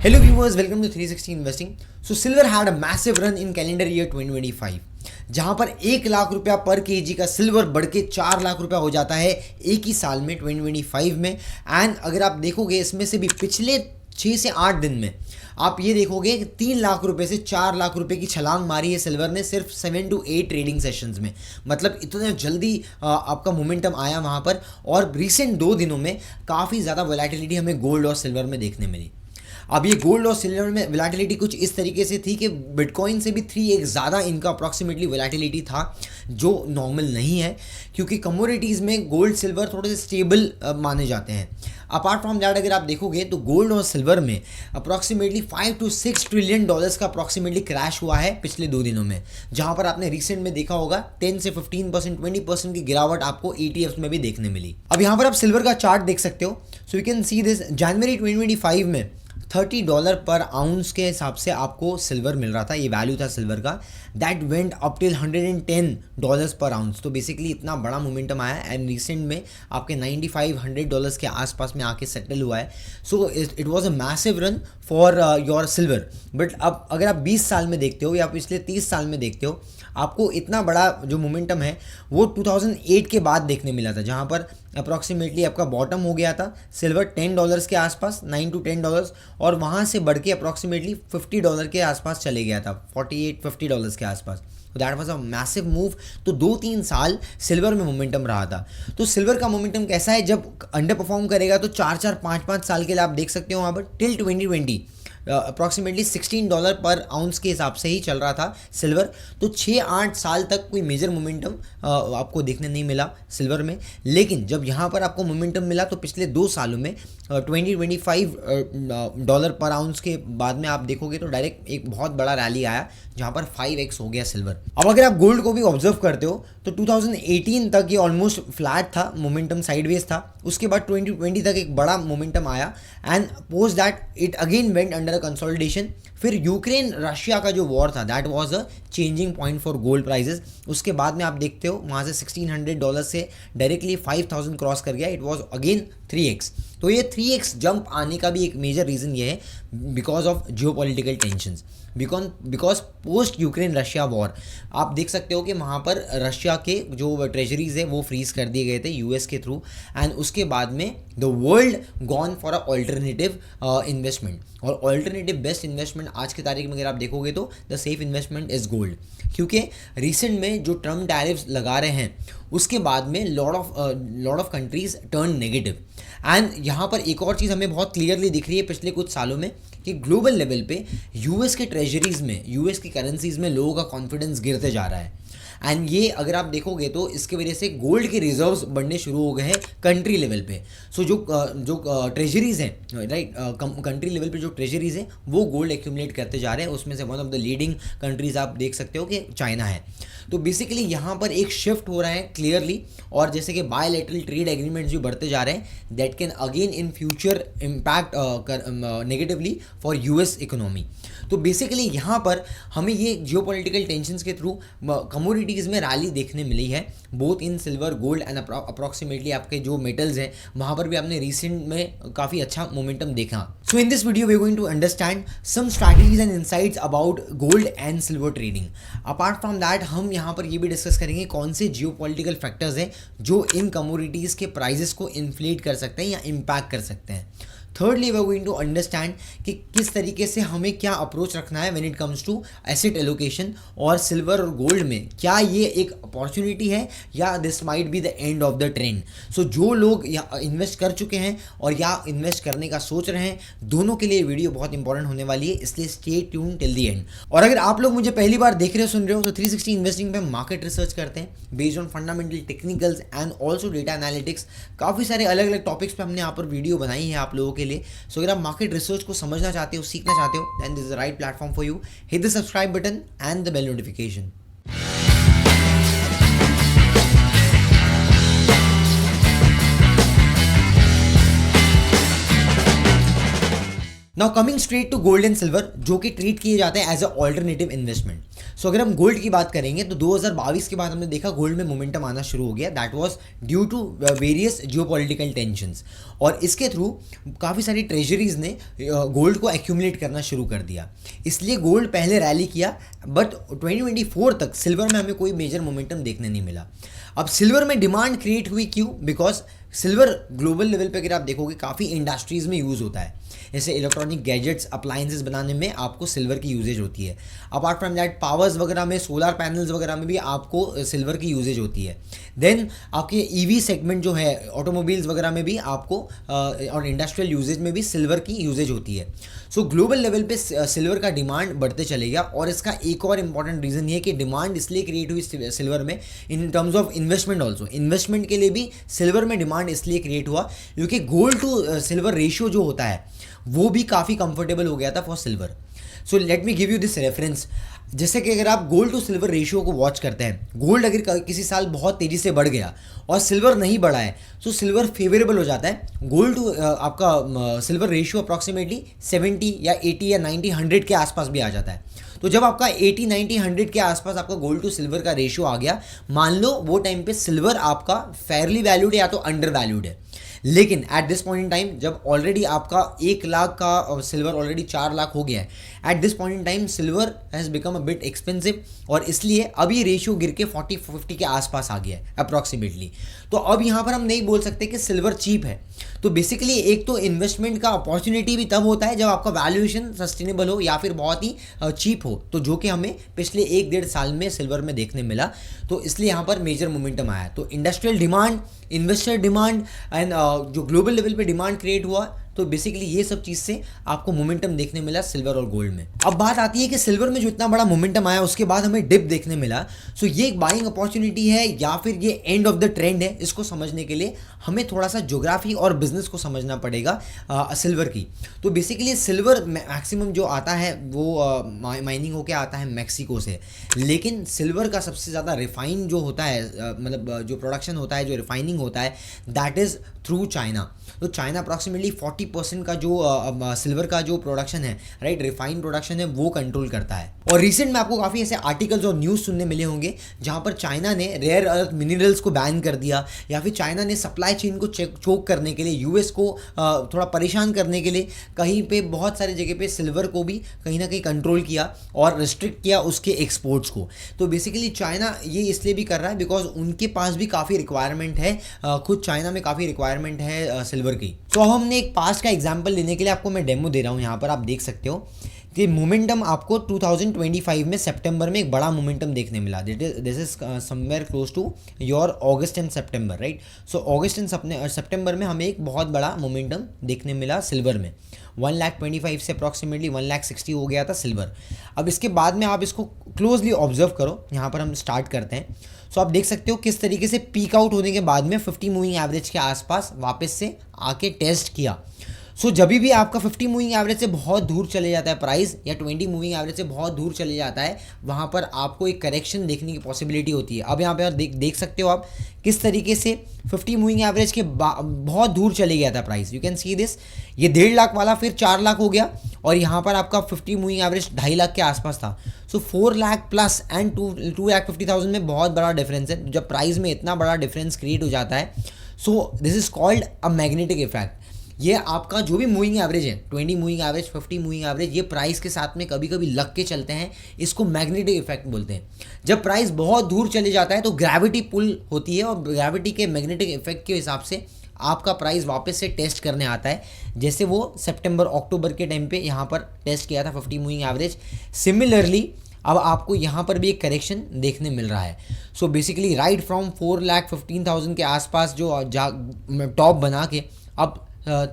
Hello viewers, welcome to 360 Investing. So silver had a massive run in calendar year 2025, जहां पर 1 लाख रुपया पर KG का सिल्वर बढ़ के 4 लाख रुपया हो जाता है एक ही साल में 2025 में। एंड अगर आप देखोगे इसमें से भी पिछले 6 से 8 दिन में आप ये देखोगे कि 3 लाख रुपए से 4 लाख रुपए की छलांग मारी है सिल्वर ने सिर्फ 7 to 8 ट्रेडिंग सेशंस में। मतलब इतना जल्दी आपका मोमेंटम आया वहाँ पर। और रिसेंट 2 दिनों में काफ़ी ज़्यादा वोलेटिलिटी हमें गोल्ड और सिल्वर में देखने मिली। अब ये गोल्ड और सिल्वर में वोलेटिलिटी कुछ इस तरीके से थी कि बिटकॉइन से भी 3x ज़्यादा इनका अप्रॉक्सीमेटली वोलेटिलिटी था, जो नॉर्मल नहीं है, क्योंकि कमोडिटीज़ में गोल्ड सिल्वर थोड़े से स्टेबल माने जाते हैं। अपार्ट फ्रॉम दैट अगर आप देखोगे तो गोल्ड और सिल्वर में अप्रॉक्सीमेटली 5 to 6 ट्रिलियन डॉलर्स का अप्रॉक्सीमेटली क्रैश हुआ है पिछले 2 दिनों में, जहां पर आपने रिसेंट में देखा होगा 10 से 15% 20% की गिरावट आपको ETFs में भी देखने मिली। अब यहाँ पर आप सिल्वर का चार्ट देख सकते हो। So you can see this, जनवरी 2025 में $30 पर आउंस के हिसाब से आपको सिल्वर मिल रहा था, ये वैल्यू था सिल्वर का। दैट वेंट अप टिल $110 पर आउंस। तो बेसिकली इतना बड़ा मोमेंटम आया एंड रिसेंट में आपके $95-100 के आसपास में आके सेटल हुआ है। So it was a massive run for your silver. But अब अगर आप 20 साल में देखते हो या पिछले 30 साल में देखते हो, आपको इतना बड़ा जो मोमेंटम है वो 2008 के बाद देखने मिला था, जहाँ पर अप्रॉक्सीमेटली आपका बॉटम हो गया था सिल्वर $10 के आसपास, $9 to $10, और वहाँ से बढ़ के अप्रॉक्सीमेटली $50 के आसपास चले गया था, $48-50 के आसपास। तो that was a massive move. तो 2-3 साल सिल्वर में मोमेंटम रहा था। तो सिल्वर का मोमेंटम कैसा है, जब अंडर परफॉर्म करेगा तो 4-4, 5-5 साल के लिए आप देख सकते हो वहाँ पर टिल 2020 अप्रॉक्सीमेटली $16 पर आउंस के हिसाब से ही चल रहा था सिल्वर। तो 6-8 साल तक कोई मेजर मोमेंटम आपको देखने नहीं मिला सिल्वर में। लेकिन जब यहाँ पर आपको मोमेंटम मिला तो पिछले 2 सालों में $20-25 पर आउंस के बाद में आप देखोगे तो डायरेक्ट एक बहुत बड़ा रैली आया, जहाँ पर 5x हो गया सिल्वर। अब अगर आप गोल्ड को भी ऑब्जर्व करते हो तो 2018 तक ये ऑलमोस्ट फ्लैट था, मोमेंटम साइडवेज था। उसके बाद 2020 तक एक बड़ा मोमेंटम आया and post that it again went under consolidation. फिर यूक्रेन रशिया का जो वॉर था that was a changing point for gold prices. उसके बाद में आप देखते हो वहाँ से $1600 से डायरेक्टली 5000 क्रॉस कर गया। It was again 3x। तो ये 3x जंप आने का भी एक मेजर रीज़न ये है because of geopolitical tensions, because post Ukraine Russia war आप देख सकते हो कि वहाँ पर रशिया के जो ट्रेजरीज है वो फ्रीज कर दिए गए थे यूएस के थ्रू। एंड उसके बाद में the world gone for a alternative investment. और ऑल्टरनेटिव बेस्ट इन्वेस्टमेंट आज की तारीख में अगर आप देखोगे तो the safe investment is gold, क्योंकि रिसेंट में जो ट्रम्प टैरिफ्स लगा रहे हैं उसके बाद में lot of countries turn negative. And यहाँ पर एक और चीज़ हमें बहुत क्लियरली दिख रही है पिछले कुछ सालों में कि ग्लोबल लेवल पे यूएस के ट्रेजरीज में, यूएस की करेंसीज में लोगों का कॉन्फिडेंस गिरते जा रहा है। एंड ये अगर आप देखोगे तो इसके वजह से गोल्ड के रिजर्व्स बढ़ने शुरू हो गए हैं कंट्री लेवल पे। सो जो ट्रेजरीज हैं, राइट, कंट्री लेवल पे जो ट्रेजरीज हैं वो गोल्ड एक्यूमुलेट करते जा रहे हैं। उसमें से one of the leading countries आप देख सकते हो कि चाइना है। तो बेसिकली यहाँ पर एक शिफ्ट हो रहा है क्लियरली। और जैसे कि बायलैटरल ट्रेड एग्रीमेंट्स जो बढ़ते जा रहे हैं that can again in future impact negatively for US economy. तो बेसिकली यहाँ पर हमें ये जियोपॉलिटिकल टेंशंस के थ्रू कमोडिटीज़ में रैली देखने मिली है, both in silver, gold and approximately आपके जो मेटल्स हैं वहाँ पर भी आपने रिसेंट में काफ़ी अच्छा मोमेंटम देखा। So in this video we are going to understand some strategies and insights about gold and silver trading. Apart from that हम यहाँ पर ये भी डिस्कस करेंगे कौन से जियोपॉलिटिकल फैक्टर्स हैं जो इन कमोडिटीज़ के प्राइजेस को इन्फ्लेट कर सकते हैं या इम्पैक्ट कर सकते हैं। Thirdly we are going to understand कि किस तरीके से हमें क्या अप्रोच रखना है when it comes to asset allocation, और सिल्वर और गोल्ड में क्या ये एक अपॉर्चुनिटी है या this might be the end of the trend. So जो लोग इन्वेस्ट कर चुके हैं और या इन्वेस्ट करने का सोच रहे हैं, दोनों के लिए वीडियो बहुत इंपॉर्टेंट होने वाली है, इसलिए stay tune till the end. और अगर आप लोग मुझे पहली बार देख रहे हो, सुन रहे हो, तो 360 इन्वेस्टिंग पे मार्केट रिसर्च करते हैं based on fundamental, technicals and also data analytics. काफ़ी सारे अलग अलग टॉपिक्स पे हमने यहाँ पर वीडियो बनाई है आप लोगों के लिए। सो अगर आप मार्केट रिसर्च को समझना चाहते हो, सीखना चाहते हो, then this is the right platform for you. Hit the subscribe button and the bell notification. Now coming straight to gold and silver, जो कि ट्रीट किए जाते हैं as a alternative investment. So अगर हम गोल्ड की बात करेंगे तो 2022 के बाद हमने देखा गोल्ड में मोमेंटम आना शुरू हो गया। That was due to various geopolitical tensions, और इसके थ्रू काफ़ी सारी ट्रेजरीज ने गोल्ड को एक्यूमुलेट करना शुरू कर दिया। इसलिए गोल्ड पहले रैली किया, बट 2024 तक सिल्वर में हमें कोई मेजर मोमेंटम देखने नहीं मिला। अब सिल्वर में डिमांड क्रिएट हुई क्यों? बिकॉज सिल्वर ग्लोबल लेवल पे अगर आप देखोगे काफ़ी इंडस्ट्रीज़ में यूज़ होता है, जैसे इलेक्ट्रॉनिक गैजेट्स, अप्लायंसेस बनाने में आपको सिल्वर की यूजेज होती है। अपार्ट फ्रॉम दैट पावर्स वगैरह में, सोलर पैनल्स वगैरह में भी आपको सिल्वर की यूजेज होती है। देन आपके ईवी सेगमेंट जो है, ऑटोमोबाइल्स वगैरह में भी आपको और इंडस्ट्रियल यूजेज में भी सिल्वर की यूजेज होती है। सो ग्लोबल लेवल पे सिल्वर का डिमांड बढ़ते चलेगा, और इसका एक और इम्पॉर्टेंट रीज़न ये है कि डिमांड इसलिए क्रिएट हुई सिल्वर में in terms of investment also. Investment के लिए भी सिल्वर में डिमांड इसलिए क्रिएट हुआ क्योंकि गोल्ड टू सिल्वर रेशियो जो होता है वो भी काफ़ी कंफर्टेबल हो गया था for silver. So let me give you this reference. जैसे कि अगर आप गोल्ड टू सिल्वर रेशियो को वॉच करते हैं, गोल्ड अगर किसी साल बहुत तेज़ी से बढ़ गया और सिल्वर नहीं बढ़ा है तो सिल्वर फेवरेबल हो जाता है। गोल्ड टू आपका सिल्वर रेशियो अप्रॉक्सीमेटली 70 या 80 या 90 100 के आसपास भी आ जाता है। तो जब आपका 80 90 100 के आसपास आपका गोल्ड टू सिल्वर का रेशियो आ गया, मान लो वो टाइम पे सिल्वर आपका फेयरली वैल्यूड है या तो अंडर वैल्यूड है। लेकिन at this point in time जब ऑलरेडी आपका 1 लाख का सिल्वर ऑलरेडी 4 लाख हो गया है, at this point in time silver has become a bit expensive, और इसलिए अब ये रेशियो गिर के 40-50 के आसपास आ गया है अप्रॉक्सीमेटली। तो अब यहाँ पर हम नहीं बोल सकते कि सिल्वर चीप है। तो बेसिकली एक तो इन्वेस्टमेंट का अपॉर्चुनिटी भी तब होता है जब आपका वैल्यूएशन सस्टेनेबल हो या फिर बहुत ही चीप हो, तो जो कि हमें पिछले 1-1.5 साल में सिल्वर में देखने मिला। तो इसलिए यहाँ पर मेजर मोमेंटम आया। तो industrial demand, investor demand and जो ग्लोबल लेवल पे डिमांड क्रिएट हुआ, तो बेसिकली ये सब चीज़ से आपको मोमेंटम देखने मिला सिल्वर और गोल्ड में। अब बात आती है कि सिल्वर में जो इतना बड़ा मोमेंटम आया उसके बाद हमें डिप देखने मिला। सो ये एक बाइंग अपॉर्चुनिटी है या फिर ये एंड ऑफ द ट्रेंड है? इसको समझने के लिए हमें थोड़ा सा ज्योग्राफी और बिजनेस को समझना पड़ेगा सिल्वर की। तो बेसिकली सिल्वर मैक्सिमम जो आता है वो माइनिंग होके आता है मैक्सिको से, लेकिन सिल्वर का सबसे ज़्यादा रिफाइन जो होता है, मतलब जो प्रोडक्शन होता है, जो रिफाइनिंग होता है, दैट इज़ थ्रू चाइना। तो चाइना अप्रॉक्सीमेटली 40% का जो सिल्वर का जो प्रोडक्शन है, राइट, रिफाइंड प्रोडक्शन है, वो कंट्रोल करता है। और रिसेंट में आपको काफ़ी ऐसे आर्टिकल्स और न्यूज़ सुनने मिले होंगे जहाँ पर चाइना ने रेयर अर्थ मिनरल्स को बैन कर दिया, या फिर चाइना ने सप्लाई चेन को चोक करने के लिए, यूएस को थोड़ा परेशान करने के लिए कहीं पे बहुत सारी जगह पे सिल्वर को भी कहीं ना कहीं कंट्रोल किया और रिस्ट्रिक्ट किया उसके एक्सपोर्ट्स को। तो बेसिकली चाइना ये इसलिए भी कर रहा है बिकॉज उनके पास भी काफ़ी रिक्वायरमेंट है, खुद चाइना में काफ़ी रिक्वायरमेंट है सिल्वर की। तो अब हमने एक पास्ट का एग्जांपल लेने के लिए आपको मैं डेमो दे रहा हूँ। यहाँ पर आप देख सकते हो कि मोमेंटम आपको 2025 में सितंबर में एक बड़ा मोमेंटम देखने मिला। This is somewhere close to your August and September, right. So August and September में हमें एक बहुत बड़ा मोमेंटम देखने मिला सिल्वर में। 1,25,000 से अप्रॉक्सीमेटली 1,60,000 हो गया था सिल्वर। अब इसके बाद में आप इसको क्लोजली ऑब्जर्व करो। यहाँ पर हम स्टार्ट करते हैं। सो आप देख सकते हो किस तरीके से पीक आउट होने के बाद में 50 मूविंग एवरेज के आसपास वापस से आके टेस्ट किया। सो जब भी आपका 50 मूविंग एवरेज से बहुत दूर चले जाता है प्राइस, या 20 मूविंग एवरेज से बहुत दूर चले जाता है, वहाँ पर आपको एक करेक्शन देखने की पॉसिबिलिटी होती है। अब यहाँ पे देख सकते हो आप किस तरीके से 50 मूविंग एवरेज के बहुत दूर चले गया था price. You can see this, ये 1.5 लाख वाला फिर 4 लाख हो गया, और यहाँ पर आपका 50 मूविंग एवरेज 2.5 लाख के आसपास था। सो 4 लाख प्लस एंड 2,50,000 में बहुत बड़ा डिफरेंस है। जब प्राइस में इतना बड़ा डिफरेंस क्रिएट हो जाता है, so this is called a magnetic effect. ये आपका जो भी मूविंग एवरेज है, 20 मूविंग एवरेज, 50 मूविंग एवरेज, ये प्राइस के साथ में कभी कभी लग के चलते हैं। इसको मैग्नेटिक इफेक्ट बोलते हैं। जब प्राइस बहुत दूर चले जाता है तो ग्रेविटी पुल होती है, और ग्रेविटी के मैग्नेटिक इफेक्ट के हिसाब से आपका प्राइस वापस से टेस्ट करने आता है, जैसे वो सितंबर अक्टूबर के टाइम पे यहाँ पर टेस्ट किया था 50 मूविंग एवरेज। सिमिलरली अब आपको यहाँ पर भी एक करेक्शन देखने मिल रहा है। सो बेसिकली राइट फ्रॉम 4,15,000 के आसपास जो टॉप बना के अब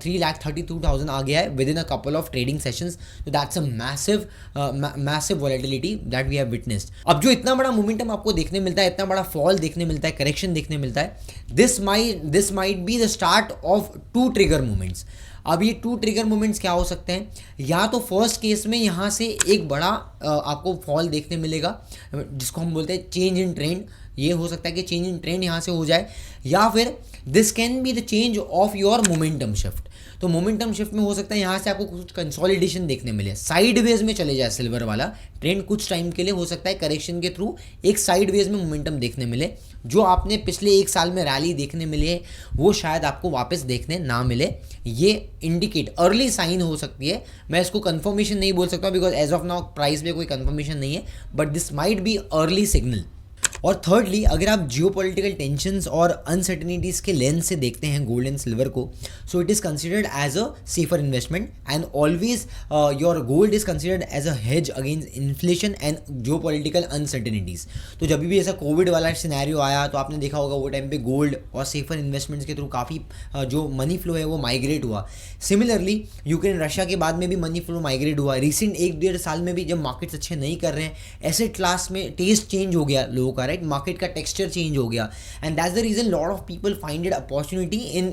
3,32,000 आ गया है within a couple of trading sessions. तो that's a massive volatility that we have witnessed. अब जो इतना बड़ा मोमेंटम आपको देखने मिलता है, इतना बड़ा फॉल देखने मिलता है, करेक्शन देखने मिलता है, this might be the start of 2 trigger movements. अब ये 2 ट्रिगर मूवमेंट्स क्या हो सकते हैं? या तो फर्स्ट केस में यहाँ से एक बड़ा आपको फॉल देखने मिलेगा, जिसको हम बोलते हैं चेंज इन ट्रेंड। ये हो सकता है कि चेंज इन ट्रेंड यहाँ से हो जाए, या फिर this can be the change of your momentum shift. तो मोमेंटम शिफ्ट में हो सकता है यहाँ से आपको कुछ कंसोलिडेशन देखने मिले, साइड वेज में चले जाए सिल्वर वाला ट्रेंड कुछ टाइम के लिए, हो सकता है करेक्शन के थ्रू एक साइड वेज में मोमेंटम देखने मिले। जो आपने पिछले एक साल में रैली देखने मिली है वो शायद आपको वापस देखने ना मिले। ये इंडिकेट अर्ली साइन हो सकती है। मैं इसको कंफर्मेशन नहीं बोल सकता because as of now price में कोई कंफर्मेशन नहीं है, but this might be early signal. और थर्डली, अगर आप जियोपॉलिटिकल टेंशंस और अनसर्टेनिटीज़ के लेंस से देखते हैं गोल्ड एंड सिल्वर को, so it is considered as a safer investment and always your gold is considered as a hedge against inflation and geopolitical uncertainties. तो जब भी ऐसा कोविड वाला सिनेरियो आया तो आपने देखा होगा वो टाइम पे गोल्ड और सेफर इन्वेस्टमेंट्स के थ्रू काफ़ी जो मनी फ्लो है वो माइग्रेट हुआ। सिमिलरली यूक्रेन रशिया के बाद में भी मनी फ्लो माइग्रेट हुआ। रिसेंट 1-1.5 साल में भी जब मार्केट्स अच्छे नहीं कर रहे हैं, एसेट क्लास में टेस्ट चेंज हो गया लोगों का, राइट, मार्केट का टेक्सचर चेंज हो गया and that's the reason lot of people find it opportunity in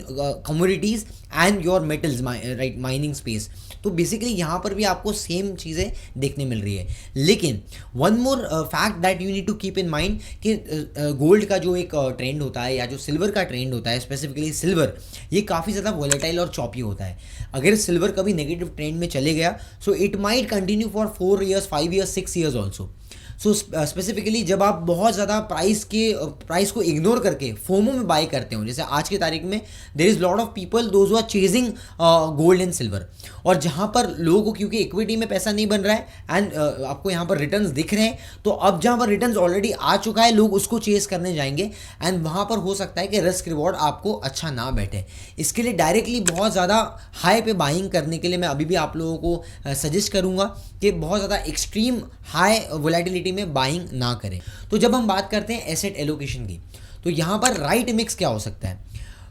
commodities and your metals, right, mining space. तो बेसिकली यहाँ पर भी आपको सेम चीज़ें देखने मिल रही है। लेकिन one more fact that you need to keep in mind कि गोल्ड का जो एक ट्रेंड होता है या जो सिल्वर का ट्रेंड होता है, स्पेसिफिकली सिल्वर, ये काफ़ी ज़्यादा वॉलेटाइल और चॉपी होता है। अगर सिल्वर कभी नेगेटिव ट्रेंड में चले गया so it might continue for 4 years, 5 years, 6 years also. So specifically जब आप बहुत ज़्यादा प्राइस को इग्नोर करके फोमो में बाई करते हो, जैसे आज की तारीख में there is lot of people those who are chasing gold and silver, और जहाँ पर लोगों को क्योंकि इक्विटी में पैसा नहीं बन रहा है एंड आपको यहाँ पर रिटर्न्स दिख रहे हैं, तो अब जहाँ पर रिटर्न्स ऑलरेडी आ चुका है लोग उसको चेस करने जाएंगे एंड वहाँ पर हो सकता है कि रिस्क रिवॉर्ड आपको अच्छा ना बैठे। इसके लिए डायरेक्टली बहुत ज़्यादा हाई पे बाइंग करने के लिए मैं अभी भी आप लोगों को सजेस्ट करूँगा कि बहुत ज़्यादा एक्सट्रीम हाई वोलेटिलिटी में बाइंग ना करें। तो जब हम बात करते हैं एसेट एलोकेशन की, तो यहाँ पर राइट मिक्स क्या हो सकता है?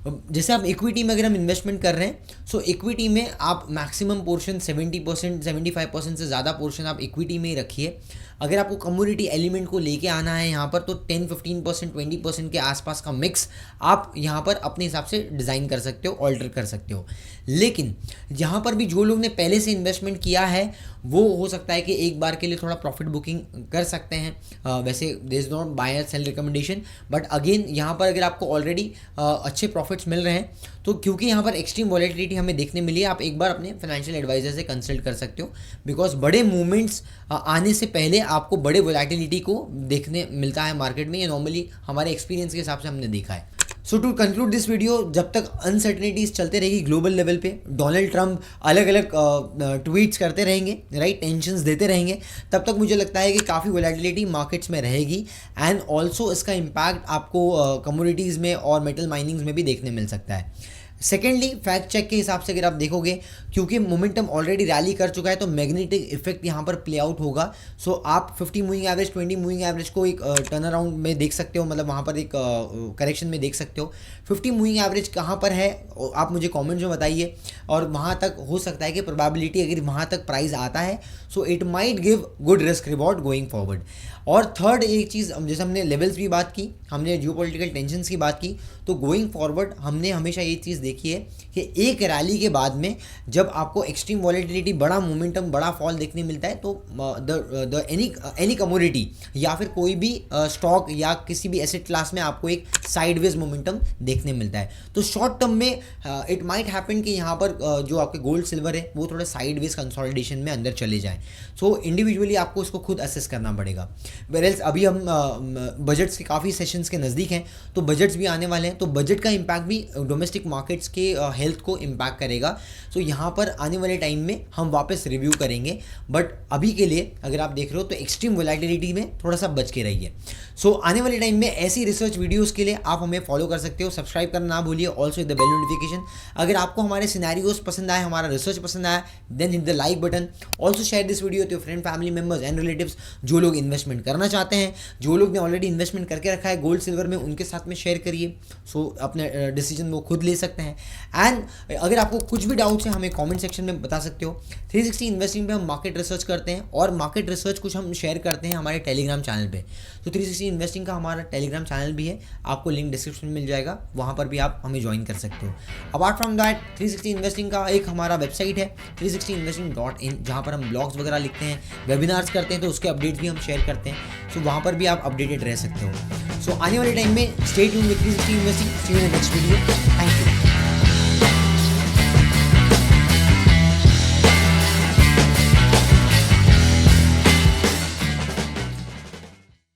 जैसे आप इक्विटी में अगर हम इन्वेस्टमेंट कर रहे हैं, सो इक्विटी में आप मैक्सिमम पोर्शन 70%, 75% से ज़्यादा पोर्शन आप इक्विटी में ही रखिए। अगर आपको कम्युनिटी एलिमेंट को लेके आना है यहाँ पर, तो 10-15%, 20% के आसपास का मिक्स आप यहाँ पर अपने हिसाब से डिज़ाइन कर सकते हो, ऑल्टर कर सकते हो। लेकिन यहाँ पर भी जो लोग ने पहले से इन्वेस्टमेंट किया है वो हो सकता है कि एक बार के लिए थोड़ा प्रॉफिट बुकिंग कर सकते हैं। वैसे there is not buy and sell recommendation, but again यहाँ पर अगर आपको ऑलरेडी अच्छे प्रॉफिट्स मिल रहे हैं, तो क्योंकि यहाँ पर एक्सट्रीम वॉलेटिलिटी हमें देखने मिली है, आप एक बार अपने फाइनेंशियल एडवाइजर से कंसल्ट कर सकते हो, बिकॉज बड़े मूवमेंट्स आने से पहले आपको बड़े वॉलेटिलिटी को देखने मिलता है मार्केट में। ये नॉर्मली हमारे एक्सपीरियंस के हिसाब से हमने देखा है। सो टू कंक्लूड दिस वीडियो, जब तक अनसर्टनिटीज चलते रहेगी ग्लोबल लेवल पे, डोनाल्ड ट्रंप अलग अलग ट्वीट्स करते रहेंगे, राइट, टेंशंस देते रहेंगे, तब तक मुझे लगता है कि काफ़ी वोलेटिलिटी मार्केट्स में रहेगी एंड ऑल्सो इसका इम्पैक्ट आपको कमोडिटीज़ में और मेटल माइनिंग्स में भी देखने मिल सकता है। सेकेंडली, फैक्ट चेक के हिसाब से अगर आप देखोगे, क्योंकि मोमेंटम ऑलरेडी रैली कर चुका है तो मैग्नेटिक इफेक्ट यहाँ पर प्ले आउट होगा। सो आप 50 मूविंग एवरेज, 20 मूविंग एवरेज को एक टर्न अराउंड में देख सकते हो, मतलब वहाँ पर एक करेक्शन में देख सकते हो। 50 मूविंग एवरेज कहाँ पर है आप मुझे कमेंट्स में बताइए, और वहाँ तक हो सकता है कि प्रोबेबिलिटी अगर वहाँ तक प्राइस आता है so it might give good risk reward going forward. और थर्ड एक चीज़, जैसे हमने लेवल्स की बात की, हमने जियोपॉलिटिकल टेंशंस की बात की, तो गोइंग फॉरवर्ड हमने हमेशा ये चीज़ देखी है कि एक रैली के बाद में जब आपको एक्सट्रीम वॉलेटिलिटी, बड़ा मोमेंटम, बड़ा फॉल देखने मिलता है, तो द एनी कमोडिटी या फिर कोई भी स्टॉक या किसी भी एसेट क्लास में आपको एक साइडवेज मोमेंटम देखने मिलता है। तो शॉर्ट टर्म में इट माइट हैपन कि यहाँ पर जो आपके गोल्ड सिल्वर है वो थोड़े साइडवेज कंसोलिडेशन में अंदर चले जाएं। सो इंडिविजुअली आपको इसको खुद असेस करना पड़ेगा। वेरएल्स अभी हम बजट्स के काफ़ी सेशंस के नज़दीक हैं, तो बजट्स भी आने वाले हैं, तो बजट का इम्पैक्ट भी डोमेस्टिक मार्केट्स के हेल्थ को इम्पैक्ट करेगा। सो यहाँ पर आने वाले टाइम में हम वापस रिव्यू करेंगे, बट अभी के लिए अगर आप देख रहे हो तो एक्सट्रीम वोलेटिलिटी में थोड़ा सा बच के रहिए। सो आने वाले टाइम में ऐसी रिसर्च वीडियोज़ के लिए आप हमें फॉलो कर सकते हो, सब्सक्राइब करना ना भूलिए, also hit the bell notification. अगर आपको हमारे सिनेरियोज पसंद आए, हमारा रिसर्च पसंद आया, then hit the like button. Also share this video with your friend, family members and relatives जो लोग इन्वेस्टमेंट करना चाहते हैं, जो लोग ने ऑलरेडी इन्वेस्टमेंट करके रखा है गोल्ड सिल्वर में, उनके साथ में शेयर करिए। सो अपने डिसीजन वो खुद ले सकते हैं। सकते हैं। एंड अगर आपको कुछ भी डाउट्स है हमें कमेंट सेक्शन में बता सकते हो। 360 इन्वेस्टिंग पे हम मार्केट रिसर्च करते हैं और मार्केट रिसर्च कुछ हम शेयर करते हैं हमारे टेलीग्राम चैनल पे। तो 360 इन्वेस्टिंग का हमारा टेलीग्राम चैनल भी है, आपको लिंक डिस्क्रिप्शन में मिल जाएगा, वहाँ पर भी आप हमें ज्वाइन कर सकते हो। अपार्ट फ्रॉम दैट 360 इन्वेस्टिंग का एक हमारा वेबसाइट है 360investing.in, जहाँ पर हम ब्लॉग्स वगैरह लिखते हैं, वेबिनार्स करते हैं, तो उसके अपडेट्स भी हम शेयर करते हैं। सो वहाँ पर भी आप अपडेटेड रह सकते हो। सो आने वाले टाइम में stay tuned with 360 investing. See you in the next video. Thank you.